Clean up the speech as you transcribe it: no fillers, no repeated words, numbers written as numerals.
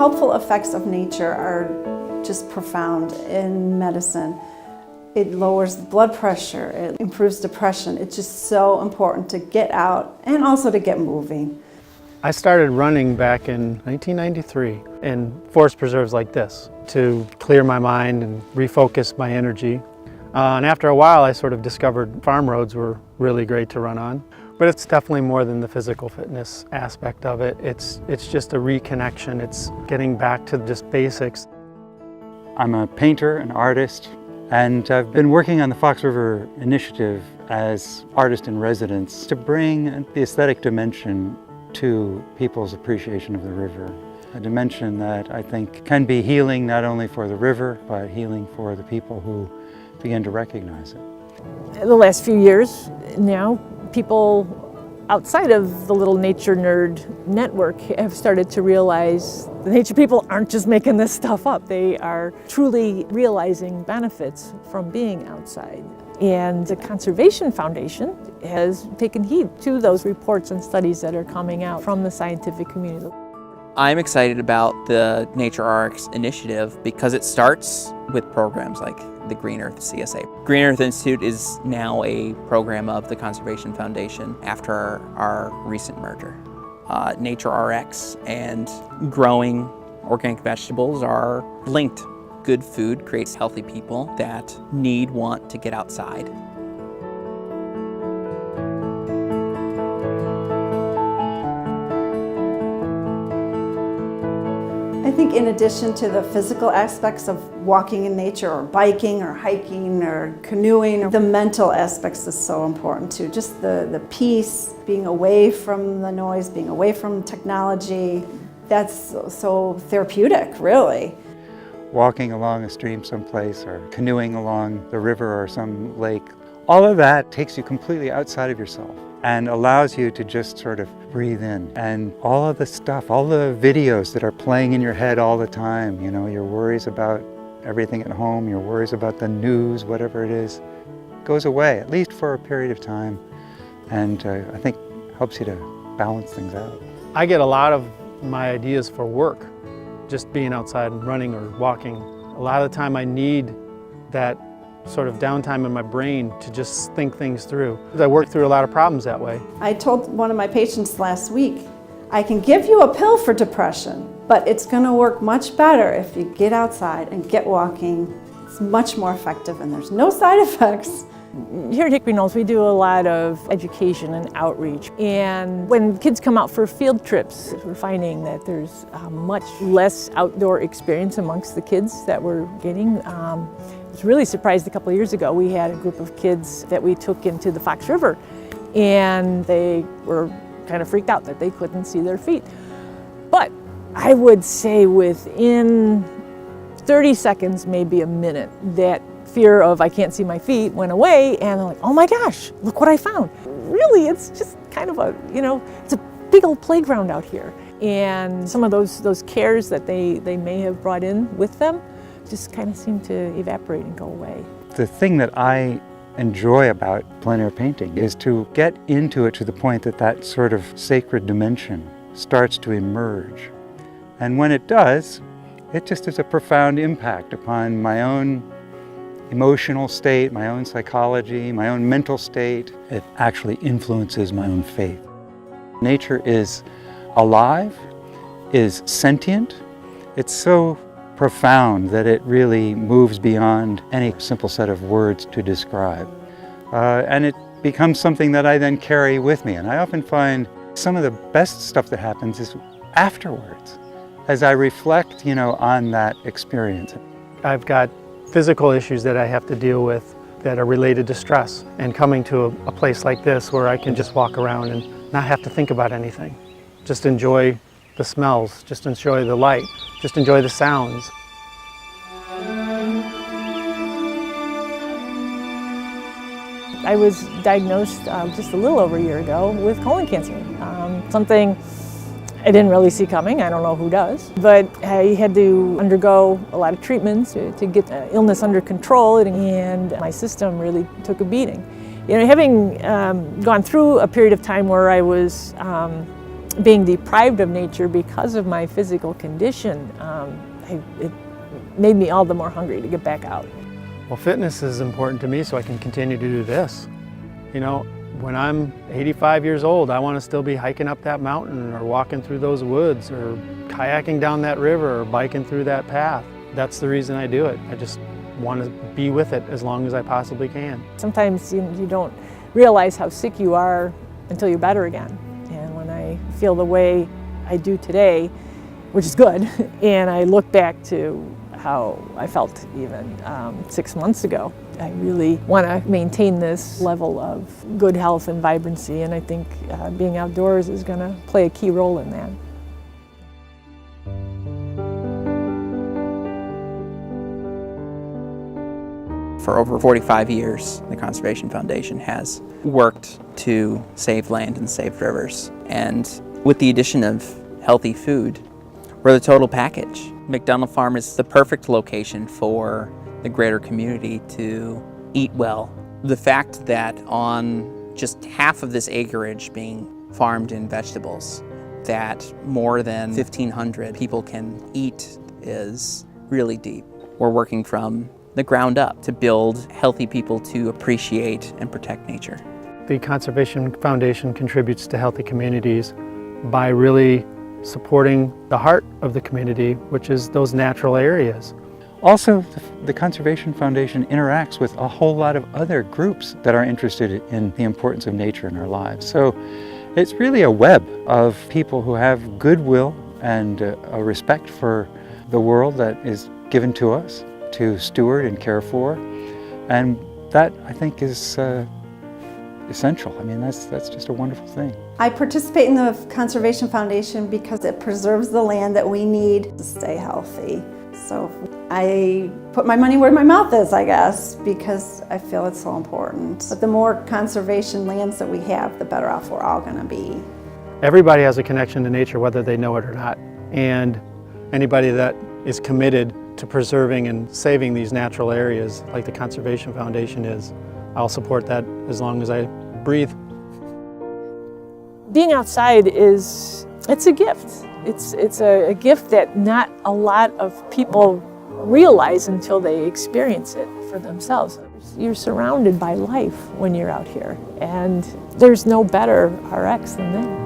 helpful effects of nature are just profound in medicine. It lowers blood pressure, it improves depression. It's just so important to get out and also to get moving. I started running back in 1993 in forest preserves like this to clear my mind and refocus my energy. And after a while, I sort of discovered farm roads were really great to run on. But it's definitely more than the physical fitness aspect of it. It's just a reconnection. It's getting back to just basics. I'm a painter, an artist, and I've been working on the Fox River Initiative as artist in residence to bring the aesthetic dimension to people's appreciation of the river. A dimension that I think can be healing not only for the river, but healing for the people who begin to recognize it. In the last few years now, people outside of the little nature nerd network have started to realize the nature people aren't just making this stuff up. They are truly realizing benefits from being outside. And the Conservation Foundation has taken heed to those reports and studies that are coming out from the scientific community. I'm excited about the NatureRx initiative because it starts with programs like the Green Earth CSA. Green Earth Institute is now a program of the Conservation Foundation after our recent merger. NatureRx and growing organic vegetables are linked. Good food creates healthy people that want to get outside. I think in addition to the physical aspects of walking in nature or biking or hiking or canoeing, the mental aspects is so important too. Just the peace, being away from the noise, being away from technology, that's so therapeutic, really. Walking along a stream someplace or canoeing along the river or some lake, all of that takes you completely outside of yourself and allows you to just sort of breathe in. And all of the stuff, all the videos that are playing in your head all the time, you know, your worries about everything at home, your worries about the news, whatever it is, goes away, at least for a period of time. And I think helps you to balance things out. I get a lot of my ideas for work, just being outside and running or walking. A lot of the time I need that sort of downtime in my brain to just think things through. I work through a lot of problems that way. I told one of my patients last week, I can give you a pill for depression, but it's going to work much better if you get outside and get walking. It's much more effective and there's no side effects. Here at Hickory Knolls, we do a lot of education and outreach. And when kids come out for field trips, we're finding that there's much less outdoor experience amongst the kids that we're getting. I was really surprised a couple of years ago. We had a group of kids that we took into the Fox River, and they were kind of freaked out that they couldn't see their feet. But I would say within 30 seconds, maybe a minute, that fear of I can't see my feet went away, and they're like, oh my gosh, look what I found. Really, it's just kind of a, it's a big old playground out here. And some of those cares that they may have brought in with them just kind of seem to evaporate and go away. The thing that I enjoy about plein air painting is to get into it to the point that that sort of sacred dimension starts to emerge. And when it does, it just has a profound impact upon my own emotional state, my own psychology, my own mental state. It actually influences my own faith. Nature is alive, is sentient. It's so profound that it really moves beyond any simple set of words to describe. And it becomes something that I then carry with me. And I often find some of the best stuff that happens is afterwards, as I reflect, on that experience. I've got physical issues that I have to deal with that are related to stress, and coming to a place like this where I can just walk around and not have to think about anything. Just enjoy the smells, just enjoy the light, just enjoy the sounds. I was diagnosed just a little over a year ago with colon cancer, something I didn't really see coming. I don't know who does, but I had to undergo a lot of treatments to get the illness under control, and my system really took a beating. Having gone through a period of time where I was being deprived of nature because of my physical condition, it made me all the more hungry to get back out. Well, fitness is important to me so I can continue to do this. You know, when I'm 85 years old, I want to still be hiking up that mountain or walking through those woods or kayaking down that river or biking through that path. That's the reason I do it. I just want to be with it as long as I possibly can. Sometimes you don't realize how sick you are until you're better again. And when I feel the way I do today, which is good, and I look back to how I felt even 6 months ago, I really want to maintain this level of good health and vibrancy, and I think being outdoors is going to play a key role in that. For over 45 years, the Conservation Foundation has worked to save land and save rivers. And with the addition of healthy food, we're the total package. McDonald Farm is the perfect location for the greater community to eat well. The fact that on just half of this acreage being farmed in vegetables, that more than 1,500 people can eat is really deep. We're working from the ground up to build healthy people to appreciate and protect nature. The Conservation Foundation contributes to healthy communities by really supporting the heart of the community, which is those natural areas. Also, the Conservation Foundation interacts with a whole lot of other groups that are interested in the importance of nature in our lives. So it's really a web of people who have goodwill and a respect for the world that is given to us to steward and care for. And that, I think, is essential. I mean, that's just a wonderful thing. I participate in the Conservation Foundation because it preserves the land that we need to stay healthy. So I put my money where my mouth is, I guess, because I feel it's so important. But the more conservation lands that we have, the better off we're all going to be. Everybody has a connection to nature, whether they know it or not. And anybody that is committed to preserving and saving these natural areas, like the Conservation Foundation is, I'll support that as long as I breathe. Being outside it's a gift. It's a gift that not a lot of people realize until they experience it for themselves. You're surrounded by life when you're out here, and there's no better RX than that.